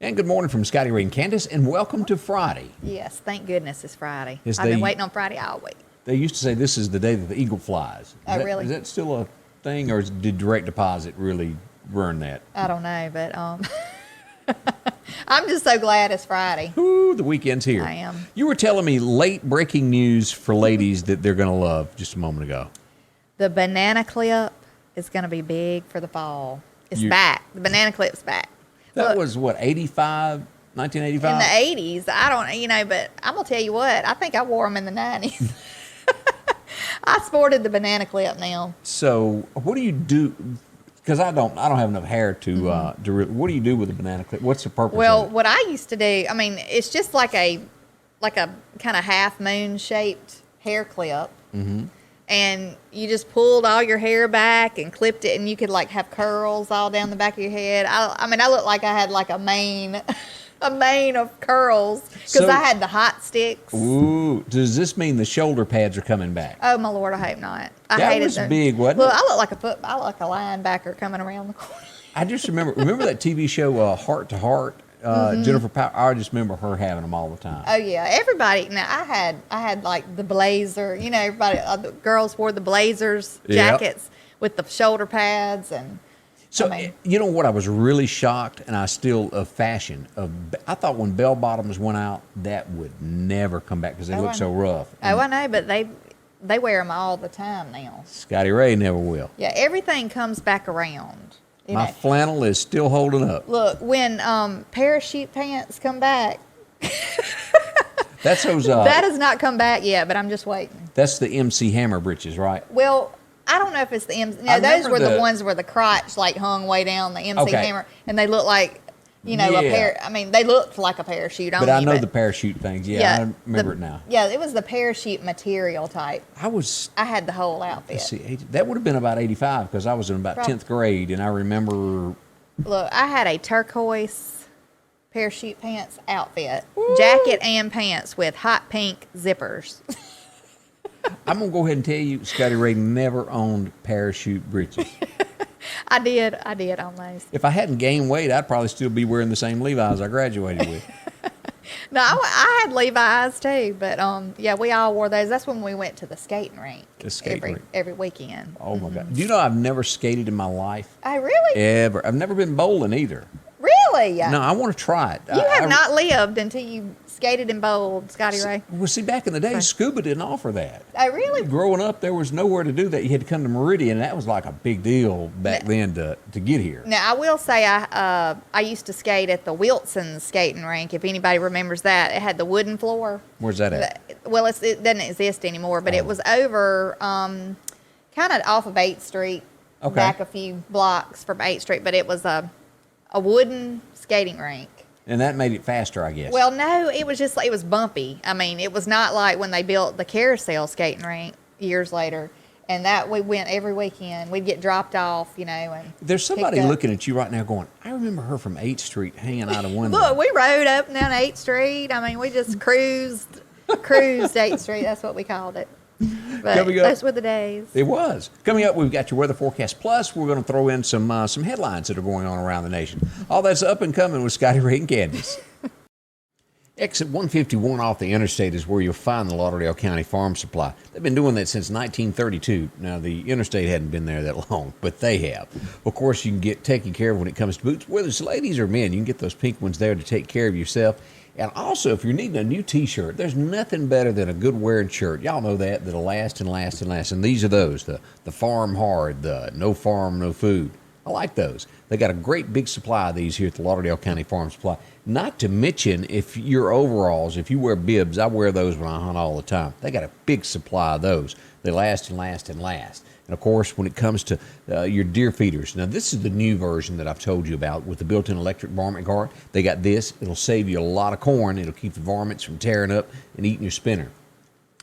And good morning from Scotty, Ray, and Candace, and welcome to Friday. Yes, thank goodness it's Friday. Yes, I've been waiting on Friday all week. They used to say this is the day that the eagle flies. Really? Is that still a thing, or did direct deposit really ruin that? I don't know, but I'm just so glad it's Friday. Ooh, the weekend's here. I am. You were telling me late breaking news for ladies that they're going to love just a moment ago. The banana clip is going to be big for the fall. It's back. The banana clip's back. That Look, was, what, 1985? in the 80s. I don't, but I'm going to tell you what. I think I wore them in the 90s. I sported the banana clip now. So what do you do? Because I don't have enough hair to what do you do with a banana clip? What's the purpose Well, of it? what I used to do, it's just like a kind of half moon shaped hair clip. Mm-hmm. And you just pulled all your hair back and clipped it, and you could like have curls all down the back of your head. I looked like I had like a mane of curls because I had the hot sticks. Ooh, does this mean the shoulder pads are coming back? Oh my Lord, I hope not. I That hated was them. big, wasn't Look, it? I look like I look like a linebacker coming around the corner. I just remember that TV show Heart to Heart. Jennifer Powell. I just remember her having them all the time. Oh yeah, everybody. Now I had like the blazer. Everybody, the girls wore the blazers, jackets with the shoulder pads, and So you know what? I was really shocked, and I still of fashion. I thought when bell bottoms went out, that would never come back because they look so rough. Oh, I know, but they wear them all the time now. Scotty Ray never will. Yeah, everything comes back around. My flannel is still holding up. Look, when parachute pants come back, That's those. that has not come back yet, but I'm just waiting. That's the MC Hammer breeches, right? Well, I don't know if it's the MC. No, those were the ones where the crotch like hung way down, the MC Hammer, and they look like, a pair. They looked like a parachute on you. But I know the parachute things. Yeah, I remember it now. Yeah, it was the parachute material type. I had the whole outfit. Let's see, that would have been about 85 because I was in about 10th grade, and I remember. Look, I had a turquoise parachute pants outfit, jacket and pants with hot pink zippers. I'm going to go ahead and tell you, Scotty Ray never owned parachute breeches. I did almost. If I hadn't gained weight, I'd probably still be wearing the same Levi's I graduated with. No, I had Levi's too, but we all wore those. That's when we went to the skating rink. Every weekend. Oh my God! Do you know I've never skated in my life? Oh, really? Ever. I've never been bowling either. Really? No, I want to try it. You have not lived until you skated and bowled, Scotty Ray. Well, see, back in the day, scuba didn't offer that. Oh, really? Growing up, there was nowhere to do that. You had to come to Meridian, and that was like a big deal back then to get here. Now, I will say I used to skate at the Wilson skating rink, if anybody remembers that. It had the wooden floor. Where's that at? Well, it doesn't exist anymore, but it was over kind of off of 8th Street, back a few blocks from 8th Street, but it was a wooden skating rink. And that made it faster, I guess. Well, no, it was just, it was bumpy. It was not like when they built the carousel skating rink years later. And that we went every weekend. We'd get dropped off, and there's somebody looking at you right now going, I remember her from 8th Street hanging out of window. Look, we rode up and down 8th Street. We just cruised 8th Street. That's what we called it. But those were the days. It was. Coming up, we've got your weather forecast. Plus, we're going to throw in some headlines that are going on around the nation. All that's up and coming with Scotty, Ray, and Candace. Exit 151 off the interstate is where you'll find the Lauderdale County Farm Supply. They've been doing that since 1932. Now, the interstate hadn't been there that long, but they have. Of course, you can get taken care of when it comes to boots. Whether it's ladies or men, you can get those pink ones there to take care of yourself. And also, if you're needing a new T-shirt, there's nothing better than a good wearing shirt. Y'all know that'll last and last and last. And these are those, the farm hard, the no farm, no food. I like those. They got a great big supply of these here at the Lauderdale County Farm Supply. Not to mention, if your overalls, if you wear bibs, I wear those when I hunt all the time. They got a big supply of those. They last and last and last. And, of course, when it comes to your deer feeders, now this is the new version that I've told you about with the built-in electric varmint guard. They got this. It'll save you a lot of corn. It'll keep the varmints from tearing up and eating your spinner.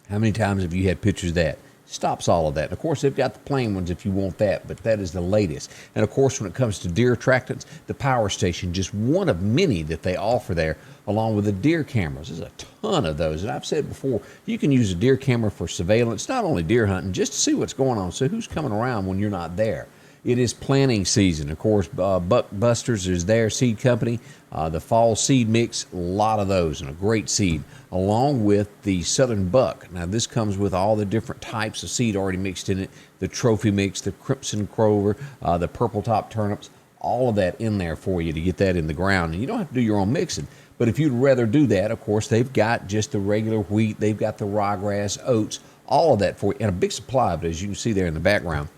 How many times have you had pictures of that? Stops all of that. And of course, they've got the plain ones if you want that, but that is the latest. And of course, when it comes to deer attractants, the Power Station, just one of many that they offer there, along with the deer cameras. There's a ton of those. And I've said before, you can use a deer camera for surveillance, not only deer hunting, just to see what's going on, so who's coming around when you're not there. It is planting season. Of course, Buck Busters is their seed company. The fall seed mix, a lot of those, and a great seed, along with the Southern Buck. Now, this comes with all the different types of seed already mixed in it. The trophy mix, the crimson clover, the purple top turnips, all of that in there for you to get that in the ground. And you don't have to do your own mixing. But if you'd rather do that, of course, they've got just the regular wheat. They've got the ryegrass, oats, all of that for you. And a big supply of it, as you can see there in the background,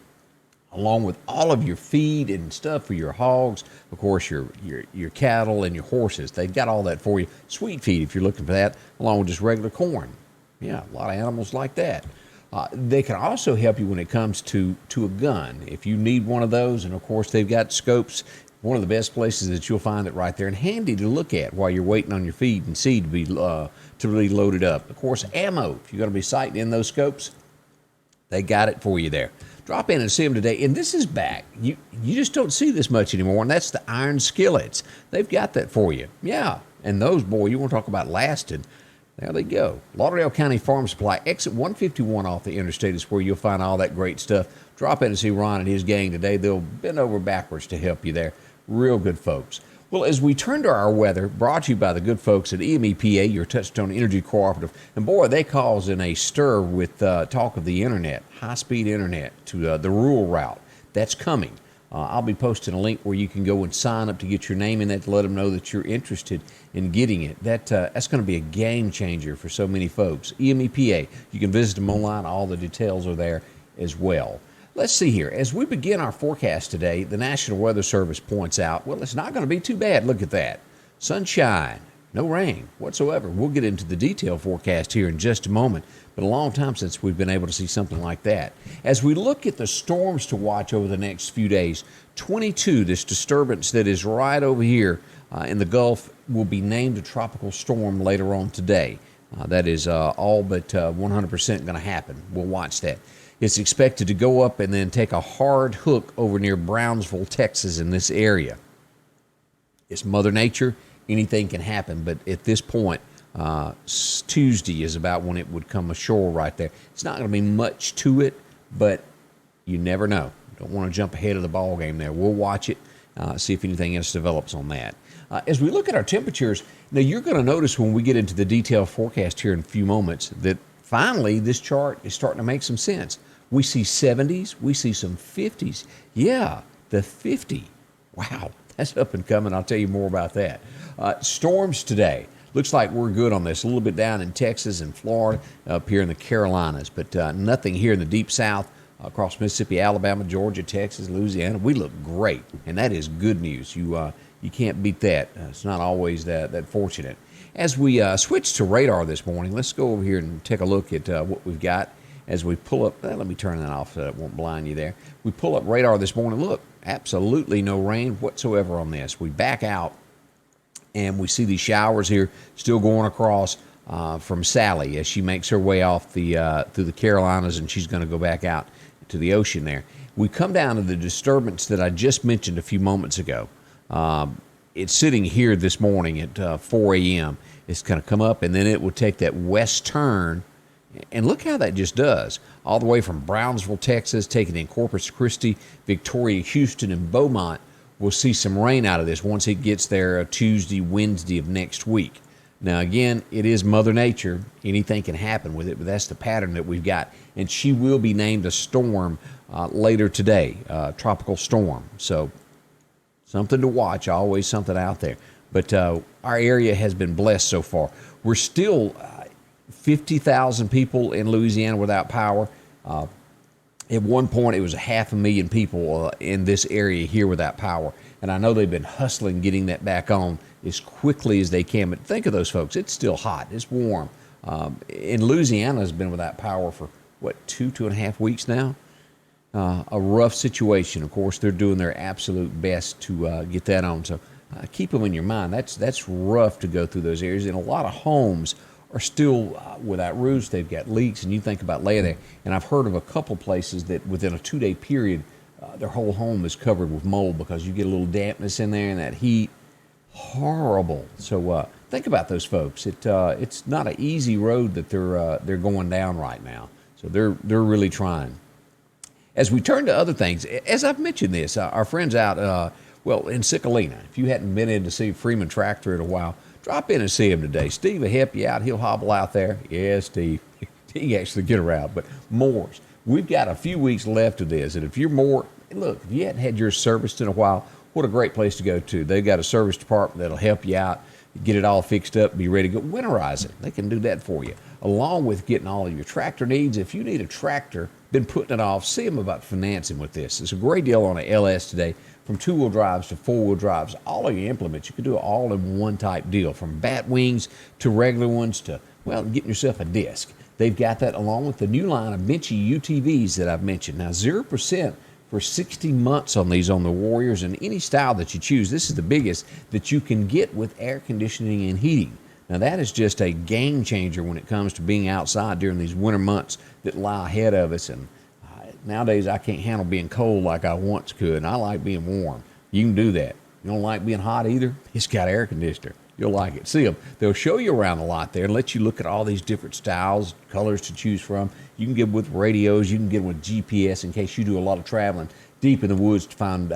along with all of your feed and stuff for your hogs, of course, your cattle and your horses. They've got all that for you. Sweet feed, if you're looking for that, along with just regular corn. Yeah, a lot of animals like that. They can also help you when it comes to a gun. If you need one of those, and of course, they've got scopes. One of the best places that you'll find it right there and handy to look at while you're waiting on your feed and seed to be loaded up. Of course, ammo, if you're going to be sighting in those scopes, they got it for you there. Drop in and see them today. And this is back. You just don't see this much anymore, and that's the iron skillets. They've got that for you. Yeah, and those, boy, you want to talk about lasting. There they go. Lauderdale County Farm Supply, exit 151 off the interstate is where you'll find all that great stuff. Drop in and see Ron and his gang today. They'll bend over backwards to help you there. Real good folks. Well, as we turn to our weather, brought to you by the good folks at EMEPA, your Touchstone Energy Cooperative. And boy, they causing a stir with talk of the internet, high-speed internet to the rural route. That's coming. I'll be posting a link where you can go and sign up to get your name in that to let them know that you're interested in getting it. That's going to be a game changer for so many folks. EMEPA, you can visit them online. All the details are there as well. Let's see here. As we begin our forecast today, the National Weather Service points out, well, it's not going to be too bad. Look at that. Sunshine, no rain whatsoever. We'll get into the detailed forecast here in just a moment, but a long time since we've been able to see something like that. As we look at the storms to watch over the next few days, 22, this disturbance that is right over here in the Gulf, will be named a tropical storm later on today. That is all but 100% going to happen. We'll watch that. It's expected to go up and then take a hard hook over near Brownsville, Texas, in this area. It's Mother Nature. Anything can happen, but at this point, Tuesday is about when it would come ashore right there. It's not going to be much to it, but you never know. Don't want to jump ahead of the ball game there. We'll watch it, see if anything else develops on that. As we look at our temperatures, now you're going to notice when we get into the detailed forecast here in a few moments that finally this chart is starting to make some sense. We see 70s, we see some 50s. Yeah, the 50. Wow, that's up and coming. I'll tell you more about that. Storms today. Looks like we're good on this. A little bit down in Texas and Florida, up here in the Carolinas, but nothing here in the deep south, across Mississippi, Alabama, Georgia, Texas, Louisiana. We look great, and that is good news. You can't beat that. It's not always that fortunate. As we switch to radar this morning, let's go over here and take a look at what we've got. As we pull up, let me turn that off so it won't blind you there. We pull up radar this morning. Look, absolutely no rain whatsoever on this. We back out, and we see these showers here still going across from Sally as she makes her way off through the Carolinas, and she's going to go back out to the ocean there. We come down to the disturbance that I just mentioned a few moments ago. It's sitting here this morning at 4 a.m. It's going to come up, and then it will take that west turn. And look how that just does. All the way from Brownsville, Texas, taking in Corpus Christi, Victoria, Houston, and Beaumont. We'll see some rain out of this once it gets there Tuesday, Wednesday of next week. Now, again, it is Mother Nature. Anything can happen with it, but that's the pattern that we've got. And she will be named a storm later today, tropical storm. So something to watch, always something out there. But our area has been blessed so far. We're still 50,000 people in Louisiana without power. At one point, it was 500,000 people in this area here without power. And I know they've been hustling getting that back on as quickly as they can. But think of those folks. It's still hot. It's warm. In Louisiana has been without power for, 2.5 weeks now? A rough situation. Of course, they're doing their absolute best to get that on. So keep them in your mind. That's rough to go through those areas. And a lot of homes are still without roofs. They've got leaks, and you think about laying there. And I've heard of a couple places that within a 2-day period, their whole home is covered with mold because you get a little dampness in there and that heat. Horrible. So think about those folks. It's not an easy road that they're going down right now. So they're really trying. As we turn to other things, as I've mentioned this, our friends out, in Cicalina, if you hadn't been in to see Freeman Tractor in a while, drop in and see him today. Steve will help you out. He'll hobble out there. Yeah, Steve. He actually get around. But Moore's, we've got a few weeks left of this. And if you're Moore, look, if you hadn't had your serviced in a while, what a great place to go to. They've got a service department that'll help you out, get it all fixed up, be ready to go. Winterize it. They can do that for you. Along with getting all of your tractor needs. If you need a tractor, been putting it off, see them about financing with this. It's a great deal on a LS today, from two-wheel drives to four-wheel drives. All of your implements, you can do it all in one type deal, from bat wings to regular ones to, getting yourself a disc. They've got that along with the new line of Benchy UTVs that I've mentioned. Now, 0% for 60 months on these on the Warriors, and any style that you choose. This is the biggest that you can get with air conditioning and heating. Now, that is just a game changer when it comes to being outside during these winter months that lie ahead of us. And nowadays, I can't handle being cold like I once could, and I like being warm. You can do that. You don't like being hot either? It's got air conditioner. You'll like it. See them. They'll show you around a lot there and let you look at all these different styles, colors to choose from. You can get with radios. You can get with GPS in case you do a lot of traveling deep in the woods to find,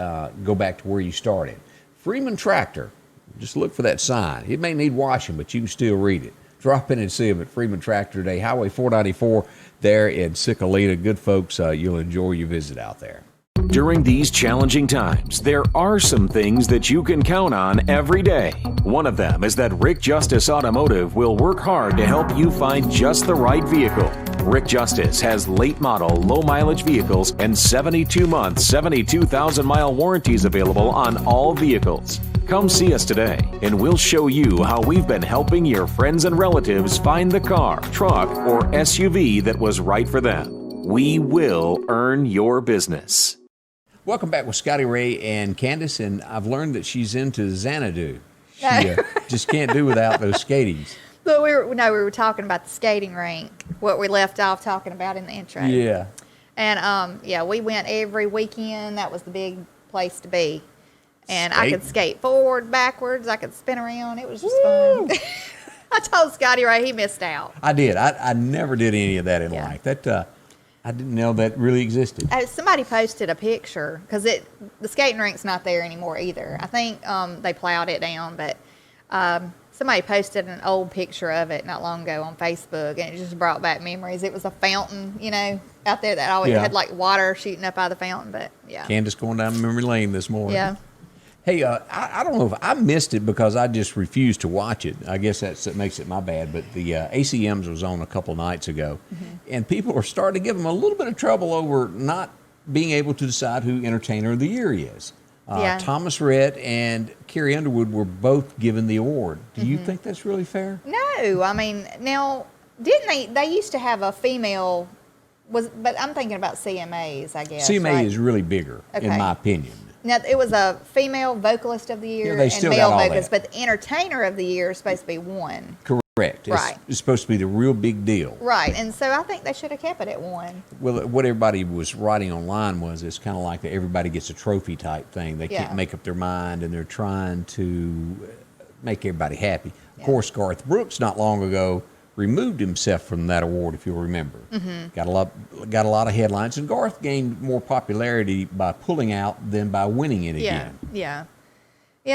go back to where you started. Freeman Tractor. Just look for that sign. It may need washing, but you can still read it. Drop in and see them at Freeman Tractor today, Highway 494 there in Cicalina. Good folks, you'll enjoy your visit out there. During these challenging times, there are some things that you can count on every day. One of them is that Rick Justice Automotive will work hard to help you find just the right vehicle. Rick Justice has late model, low mileage vehicles and 72-month, 72,000-mile warranties available on all vehicles. Come see us today, and we'll show you how we've been helping your friends and relatives find the car, truck, or SUV that was right for them. We will earn your business. Welcome back with Scotty Ray and Candace, and I've learned that she's into Xanadu. She just can't do without those skatings. But we were talking about the skating rink, what we left off talking about in the intro. Yeah. And, we went every weekend. That was the big place to be. And Skate. I could skate forward, backwards. I could spin around. It was just fun. I told Scotty Ray he missed out. I did. I never did any of that in life. That I didn't know that really existed. Somebody posted a picture because the skating rink's not there anymore either. I think they plowed it down, but somebody posted an old picture of it not long ago on Facebook, and it just brought back memories. It was a fountain, out there that always had like water shooting up out of the fountain. But Candace going down memory lane this morning. Yeah. Hey, I don't know if I missed it because I just refused to watch it. I guess that makes it my bad. But the ACMs was on a couple nights ago, and people are starting to give them a little bit of trouble over not being able to decide who Entertainer of the Year is. Thomas Rhett and Carrie Underwood were both given the award. Do you think that's really fair? No, I mean, now didn't they used to have a female? But I'm thinking about CMAs, I guess. CMA right? is really bigger, in my opinion. Now, it was a female vocalist of the year and male vocalist, but the entertainer of the year is supposed to be one. Correct. Right. It's supposed to be the real big deal. Right, and so I think they should have kept it at one. Well, what everybody was writing online was it's kind of like everybody gets a trophy type thing. They can't make up their mind, and they're trying to make everybody happy. Of course, Garth Brooks not long ago removed himself from that award, if you'll remember. Got a lot of headlines, and Garth gained more popularity by pulling out than by winning it again. Yeah,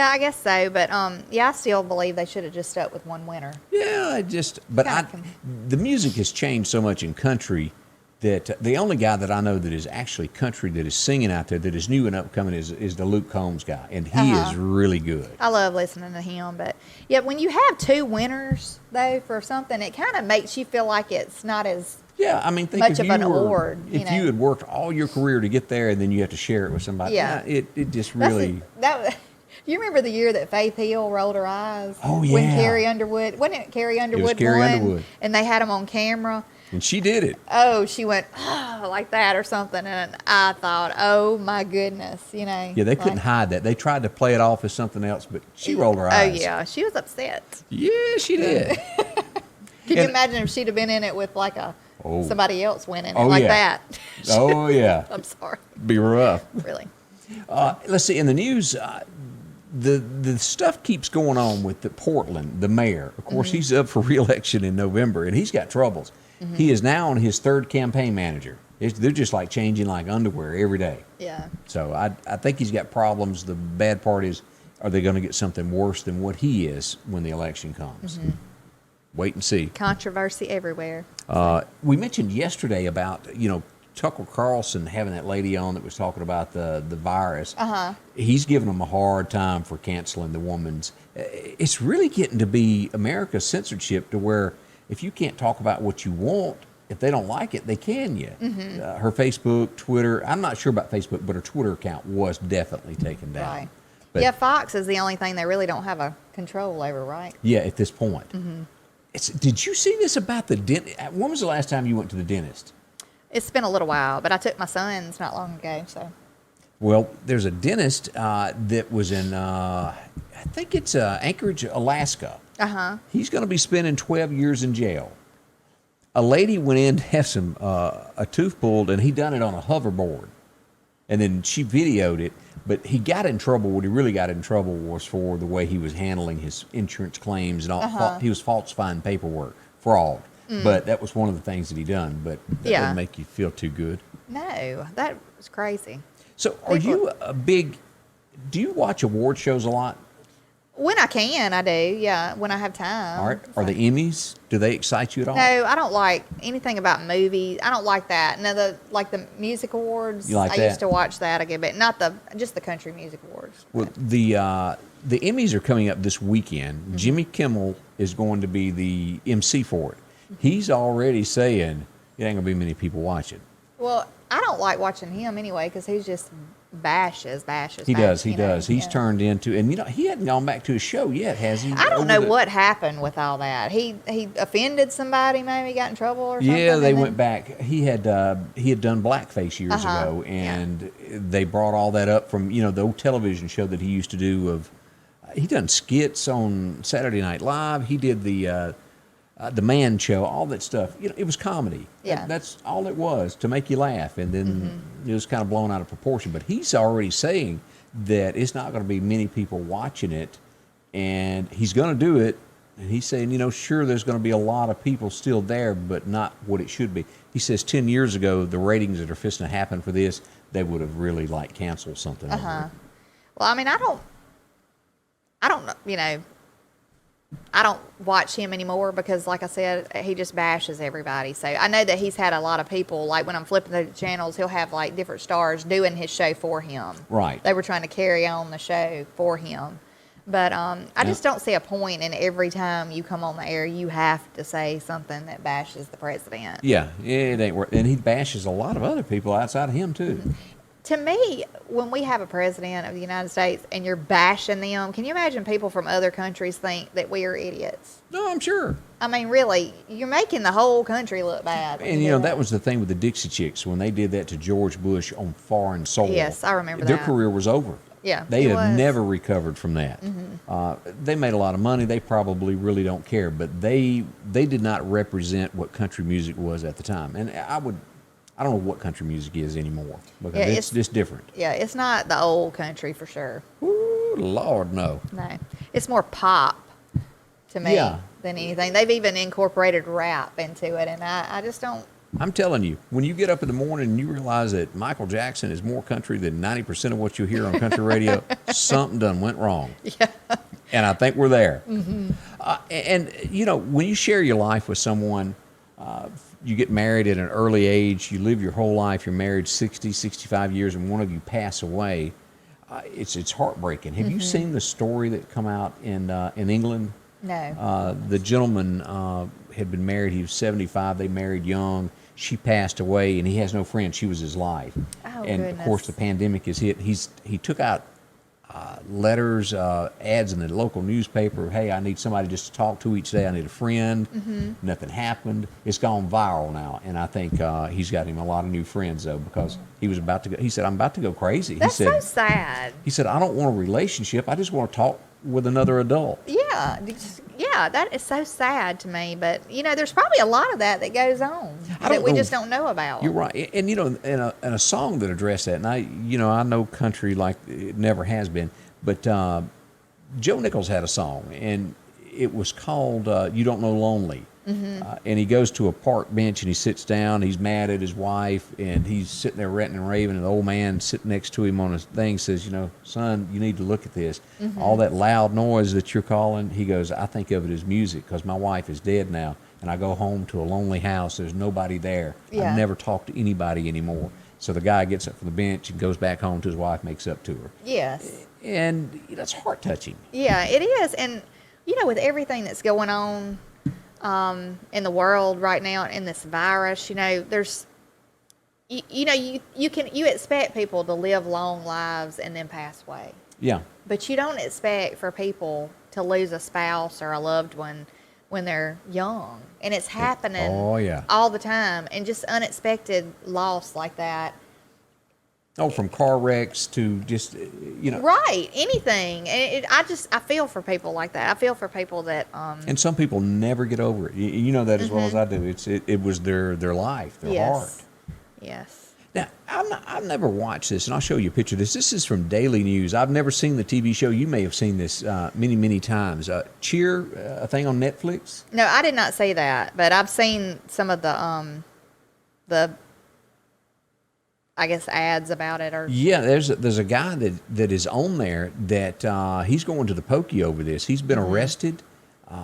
I guess so. But I still believe they should have just stuck with one winner. Yeah, the music has changed so much in country that the only guy that I know that is actually country that is singing out there that is new and upcoming is the Luke Combs guy, and he is really good. I love listening to him, but when you have two winners though for something, it kind of makes you feel like it's not as think much of an award. If you had worked all your career to get there, and then you have to share it with somebody, it just really. You remember the year that Faith Hill rolled her eyes? Oh yeah. When Carrie Underwood, wasn't it Carrie Underwood won? Underwood. And they had him on camera. And she did it. Oh, she went like that or something, and I thought, oh my goodness, Yeah, they couldn't hide that. They tried to play it off as something else, but she rolled her eyes. Oh yeah, she was upset. Yeah, she did. Can you imagine if she'd have been in it with like somebody else winning that? Oh yeah. I'm sorry. Be rough. Really. Let's see. In the news, the stuff keeps going on with Portland, the mayor. Of course, he's up for re-election in November, and he's got troubles. He is now on his third campaign manager. They're just like changing like underwear every day. Yeah. So I think he's got problems. The bad part is, are they going to get something worse than what he is when the election comes? Wait and see. Controversy everywhere. We mentioned yesterday about, Tucker Carlson having that lady on that was talking about the virus. He's giving them a hard time for canceling the woman's. It's really getting to be America's censorship to where if you can't talk about what you want, if they don't like it, they can you. Her Facebook, Twitter, I'm not sure about Facebook, but her Twitter account was definitely taken down. Right. But, yeah, Fox is the only thing they really don't have a control over, right? Yeah, at this point. Did you see this about the dentist? When was the last time you went to the dentist? It's been a little while, but I took my son's not long ago, so. Well, there's a dentist that was in, I think it's Anchorage, Alaska. He's going to be spending 12 years in jail. A lady went in to have a tooth pulled, and he done it on a hoverboard. And then she videoed it, but he got in trouble. What he really got in trouble was for the way he was handling his insurance claims and all. He was falsifying paperwork, fraud. But that was one of the things that he done. But that doesn't make you feel too good. No, that was crazy. So are you do you watch award shows a lot? When I can, I do. Yeah, when I have time. Are the Emmys, do they excite you at all? No, I don't like anything about movies. I don't like that. No, the music awards. You like I that? used to watch that a good bit. Not just the country music awards. Well, the Emmys are coming up this weekend. Jimmy Kimmel is going to be the MC for it. He's already saying it ain't gonna be many people watching. Well, I don't like watching him anyway because he's just bashes. He does. He's turned into, and he hadn't gone back to his show yet, has he? I don't know what happened with all that. He offended somebody, maybe got in trouble or something. Yeah, they went back. He had done blackface years ago, and they brought all that up from the old television show that he used to do. He done skits on Saturday Night Live. He did the Man Show, all that stuff. It was comedy. Yeah. That's all it was, to make you laugh, and then it was kind of blown out of proportion. But he's already saying that it's not going to be many people watching it, and he's going to do it. And he's saying, sure, there's going to be a lot of people still there, but not what it should be. He says 10 years ago, the ratings that are fixing to happen for this, they would have really canceled something. Over it. Well, I mean, I don't I don't watch him anymore because, like I said, he just bashes everybody. So I know that he's had a lot of people, like when I'm flipping through the channels, he'll have different stars doing his show for him. Right. They were trying to carry on the show for him. But I just don't see a point in every time you come on the air, you have to say something that bashes the president. Yeah, it ain't worth. And he bashes a lot of other people outside of him, too. To me, when we have a president of the United States and you're bashing them, can you imagine people from other countries think that we are idiots? No, I'm sure. I mean, really, you're making the whole country look bad. And, that was the thing with the Dixie Chicks when they did that to George Bush on foreign soil. Yes, I remember Their that. career was over. Yeah, They have never recovered from that. They made a lot of money. They probably really don't care. But they did not represent what country music was at the time. And I don't know what country music is anymore because it's just different. Yeah, it's not the old country for sure. Ooh, Lord, no. No, it's more pop to me than anything. They've even incorporated rap into it, and I just don't. I'm telling you, when you get up in the morning and you realize that Michael Jackson is more country than 90% of what you hear on country radio, something done went wrong. Yeah. And I think we're there. And when you share your life with someone, you get married at an early age, you live your whole life, you're married 60, 65 years, and one of you pass away, it's heartbreaking. Have you seen the story that come out in England? No. The gentleman had been married, he was 75, they married young, she passed away, and he has no friends, she was his life. Oh, and goodness. Of course the pandemic is hit. He took out letters, ads in the local newspaper. Hey, I need somebody just to talk to each day. I need a friend. Nothing happened. It's gone viral now, and I think he's got him a lot of new friends though because he was about to go. He said, "I'm about to go crazy." That's he said, so sad. He said, "I don't want a relationship. I just want to talk with another adult." Yeah, that is so sad to me. But there's probably a lot of that goes on that we just don't know about. You're right, and in a song that addressed that, and I know country like it never has been, but Joe Nichols had a song, and it was called "You Don't Know Lonely," And he goes to a park bench and he sits down. He's mad at his wife, and he's sitting there ranting and raving. And the old man sitting next to him on his thing says, son, you need to look at this. All that loud noise that you're calling, he goes, I think of it as music because my wife is dead now, and I go home to a lonely house. There's nobody there. Yeah. I never talk to anybody anymore. So the guy gets up from the bench and goes back home to his wife, makes up to her. Yes. And that's heart-touching. Yeah, it is. And, with everything that's going on in the world right now, in this virus, there's, you expect people to live long lives and then pass away. Yeah. But you don't expect for people to lose a spouse or a loved one when they're young. And it's happening all the time. And just unexpected loss like that. Oh, from car wrecks to just, Right, anything. And I feel for people like that. I feel for people that... and some people never get over it. You know that as well as I do. It was their life, their heart. Yes. Now, I've never watched this, and I'll show you a picture of this. This is from Daily News. I've never seen the TV show. You may have seen this many, many times. Cheer, a thing on Netflix? No, I did not see that, but I've seen some of the I guess ads about it. Or yeah, there's a guy that is on there that he's going to the pokey over this. He's been arrested.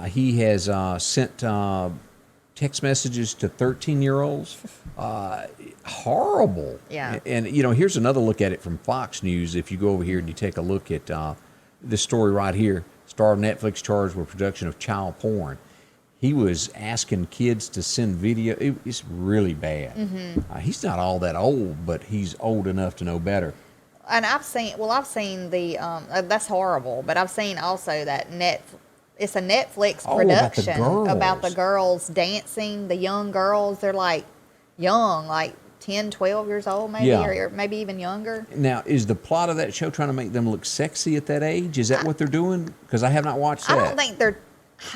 He has sent text messages to 13-year-olds. Horrible. Yeah. And here's another look at it from Fox News. If you go over here and you take a look at this story right here, star of Netflix charged with production of child porn. He was asking kids to send video. It's really bad. He's not all that old, but he's old enough to know better. And I've seen the that's horrible, but I've seen also that it's a Netflix production about the girls dancing, the young girls. They're like young, like 10, 12 years old maybe, or maybe even younger. Now, is the plot of that show trying to make them look sexy at that age? Is that what they're doing? Because I have not watched that.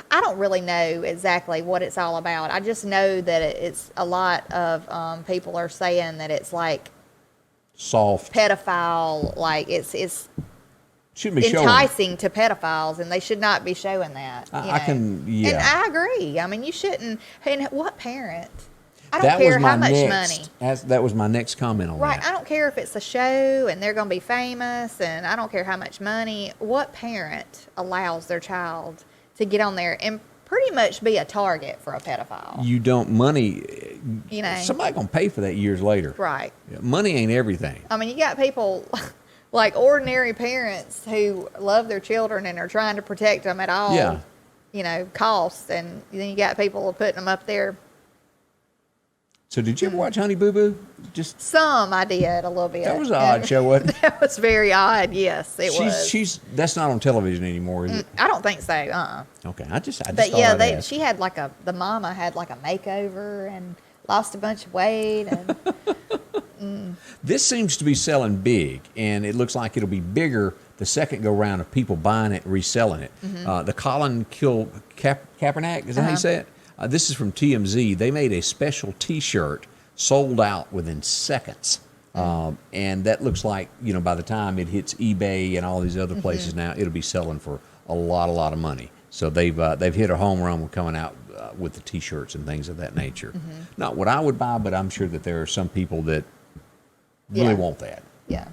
I don't really know exactly what it's all about. I just know that it's a lot of people are saying that it's like soft pedophile, like it's shouldn't be enticing to pedophiles, and they should not be showing that. And I agree. I mean, you shouldn't. And what parent? I don't care how much money. That was my next comment on that. Right. I don't care if it's a show and they're going to be famous, and I don't care how much money. What parent allows their child to get on there and pretty much be a target for a pedophile? You don't money. Somebody gonna pay for that years later. Right. Money ain't everything. I mean, you got people like ordinary parents who love their children and are trying to protect them at all, costs, and then you got people putting them up there. So did you ever watch Honey Boo Boo? Just some I did a little bit. That was an odd show, wasn't it? That was very odd. Yes, it was. That's not on television anymore, is it? I don't think so. Okay, I just. But yeah, she had the mama had like a makeover and lost a bunch of weight and. This seems to be selling big, and it looks like it'll be bigger the second go round of people buying it and reselling it. The Colin Kaepernick, is that how you say it? This is from TMZ. They made a special T-shirt, sold out within seconds. And that looks like, by the time it hits eBay and all these other places now, it'll be selling for a lot of money. So they've hit a home run with coming out with the T-shirts and things of that nature. Not what I would buy, but I'm sure that there are some people that really want that. Yeah.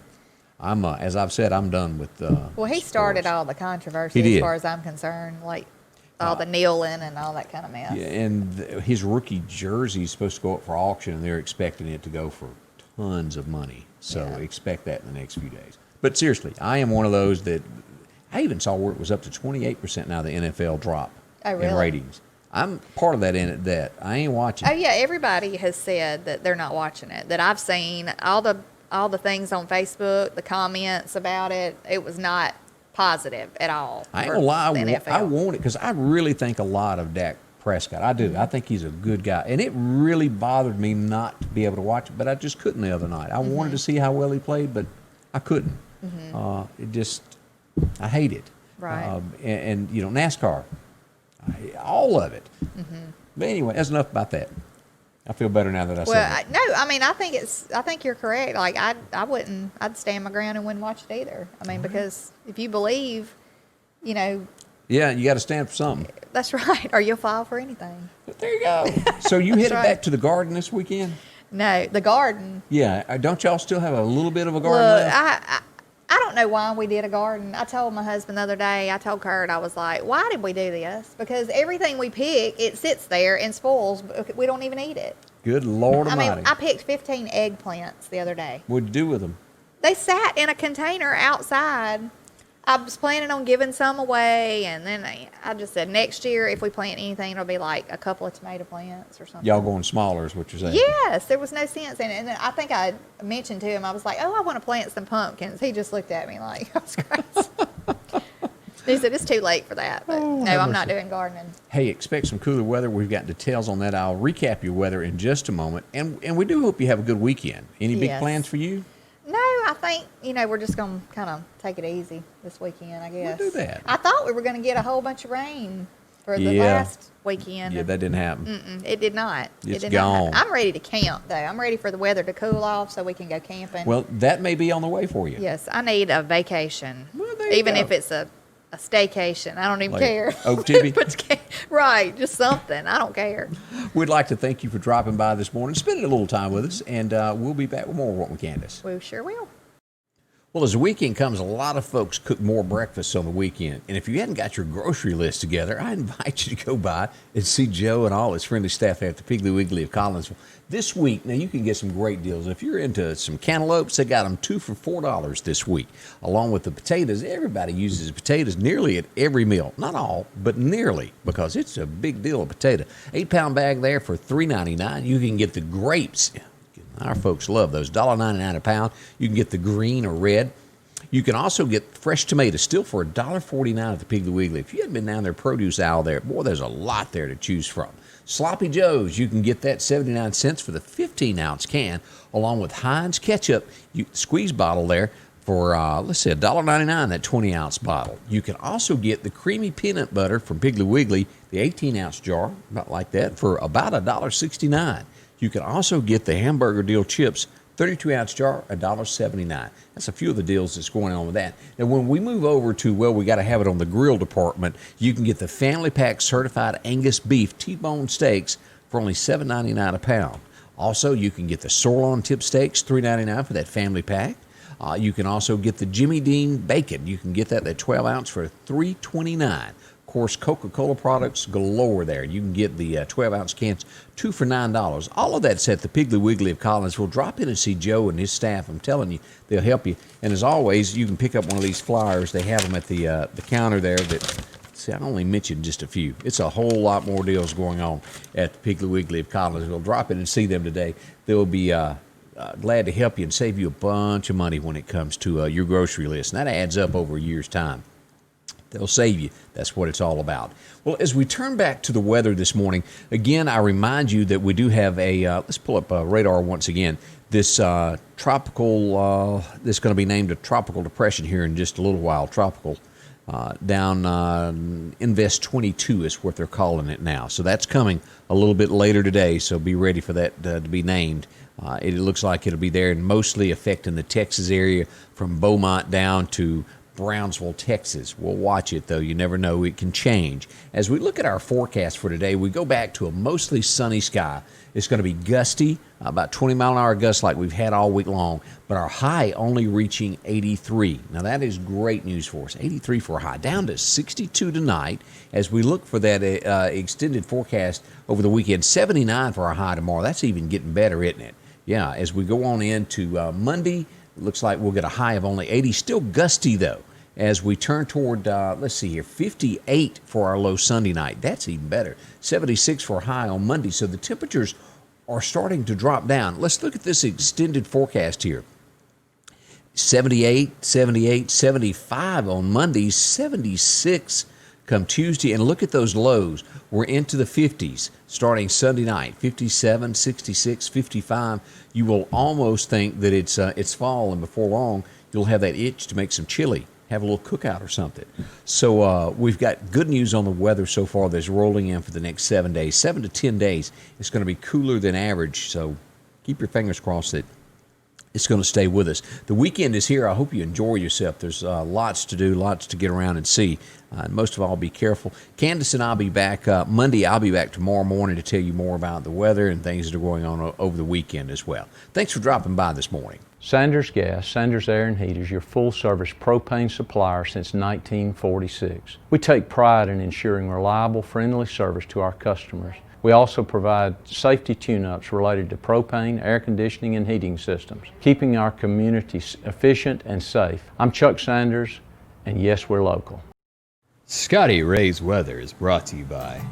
I'm, as I've said, I'm done with. Well, he started all the controversy as far as I'm concerned, like all the kneeling and all that kind of mess. Yeah, and his rookie jersey is supposed to go up for auction, and they're expecting it to go for tons of money. So expect that in the next few days. But seriously, I am one of those that I even saw where it was up to 28% now. The NFL drop in ratings. I'm part of that. I ain't watching. Oh yeah, everybody has said that they're not watching it. That I've seen all the things on Facebook, the comments about it. It was not positive at all. I ain't gonna lie. I want it because I really think a lot of Dak Prescott. I do. I think he's a good guy, and it really bothered me not to be able to watch it. But I just couldn't the other night. I wanted to see how well he played, but I couldn't. I hate it. Right. And NASCAR, all of it. But anyway, that's enough about that. I feel better now that I said that. I think you're correct. Like I'd stand my ground and wouldn't watch it either. I mean, because if you believe, Yeah, you got to stand for something. That's right. Or you'll file for anything. But there you go. So you headed right. back to the garden this weekend? No, the garden. Yeah. Don't y'all still have a little bit of a garden Look, left? I don't know why we did a garden. I told my husband the other day, I told Kurt, I was like, why did we do this? Because everything we pick, it sits there and spoils. We don't even eat it. Good Lord I Almighty. mean, I picked 15 eggplants the other day. What'd you do with them? They sat in a container outside. I was planning on giving some away, and then I just said next year if we plant anything, it'll be like a couple of tomato plants or something. Y'all going smaller is what you're saying? Yes, there was no sense in it. And then I think I mentioned to him, I was like, oh, I want to plant some pumpkins. He just looked at me like I was crazy. He said, it's too late for that. But no, I'm not doing gardening. Hey, expect some cooler weather. We've got details on that. I'll recap your weather in just a moment. And we do hope you have a good weekend. Any big Yes. plans for you? No, I think, we're just going to kind of take it easy this weekend, I guess. We'll do that. I thought we were going to get a whole bunch of rain for the Yeah. last weekend. Yeah, that didn't happen. It did not. It's it did gone. Not happen. I'm ready to camp, though. I'm ready for the weather to cool off so we can go camping. Well, that may be on the way for you. Yes, I need a vacation. Well, there you Even go. if it's a staycation. I don't even Like care. Oak Tibby? Right, just something. I don't care. We'd like to thank you for dropping by this morning, spending a little time with us, and we'll be back with more What with Candace. We sure will. Well, as the weekend comes, a lot of folks cook more breakfast on the weekend. And if you hadn't got your grocery list together, I invite you to go by and see Joe and all his friendly staff at the Piggly Wiggly of Collinsville. This week, now you can get some great deals. If you're into some cantaloupes, they got them 2 for $4 this week. Along with the potatoes, everybody uses potatoes nearly at every meal. Not all, but nearly, because it's a big deal of potato. 8-pound bag there for $3.99. You can get the grapes. Our folks love those. $1.99 a pound. You can get the green or red. You can also get fresh tomatoes still for $1.49 at the Piggly Wiggly. If you hadn't been down their produce aisle there, boy, there's a lot there to choose from. Sloppy Joe's, you can get that 79 cents for the 15-ounce can, along with Heinz ketchup, squeeze bottle there for, let's say, $1.99, that 20-ounce bottle. You can also get the creamy peanut butter from Piggly Wiggly, the 18-ounce jar, about like that, for about $1.69. You can also get the hamburger deal chips, 32-ounce jar, $1.79. That's a few of the deals that's going on with that. Now, when we move over to, well, we got to have it on the grill department, you can get the family pack certified Angus beef T-bone steaks for only $7.99 a pound. Also, you can get the sirloin tip steaks, $3.99 for that family pack. You can also get the Jimmy Dean bacon. You can get that 12-ounce for $3.29. Of course, Coca-Cola products galore there. You can get the 12-ounce cans, 2 for $9. All of that's at the Piggly Wiggly of Collinsville. Drop in and see Joe and his staff. I'm telling you, they'll help you. And as always, you can pick up one of these flyers. They have them at the counter there. See, I only mentioned just a few. It's a whole lot more deals going on at the Piggly Wiggly of Collinsville. Drop in and see them today. They'll be glad to help you and save you a bunch of money when it comes to your grocery list. And that adds up over a year's time. They'll save you. That's what it's all about. Well, as we turn back to the weather this morning, again, I remind you that we do have let's pull up radar once again. This tropical, this is going to be named a tropical depression here in just a little while. Tropical down Invest 22 is what they're calling it now. So that's coming a little bit later today, so be ready for that to be named. It looks like it'll be there and mostly affecting the Texas area from Beaumont down to Brownsville, Texas. We'll watch it, though. You never know. It can change. As we look at our forecast for today, we go back to a mostly sunny sky. It's going to be gusty, about 20-mile-an-hour gusts like we've had all week long, but our high only reaching 83. Now, that is great news for us. 83 for a high, down to 62 tonight. As we look for that extended forecast over the weekend, 79 for our high tomorrow. That's even getting better, isn't it? Yeah, as we go on into Monday, it looks like we'll get a high of only 80. Still gusty, though. As we turn toward, let's see here, 58 for our low Sunday night. That's even better. 76 for a high on Monday. So the temperatures are starting to drop down. Let's look at this extended forecast here. 78, 78, 75 on Monday, 76 come Tuesday. And look at those lows. We're into the 50s starting Sunday night, 57, 66, 55. You will almost think that it's fall, and before long, you'll have that itch to make some chili. Have a little cookout or something. So we've got good news on the weather so far that's rolling in for the next 7 days. 7 to 10 days. It's going to be cooler than average, so keep your fingers crossed that it's going to stay with us. The weekend is here. I hope you enjoy yourself. There's lots to do, lots to get around and see. And most of all, be careful. Candace and I'll be back Monday. I'll be back tomorrow morning to tell you more about the weather and things that are going on over the weekend as well. Thanks for dropping by this morning. Sanders Gas, Sanders Air and Heat is your full-service propane supplier since 1946. We take pride in ensuring reliable, friendly service to our customers. We also provide safety tune-ups related to propane, air conditioning, and heating systems, keeping our communities efficient and safe. I'm Chuck Sanders, and yes, we're local. Scotty Ray's Weather is brought to you by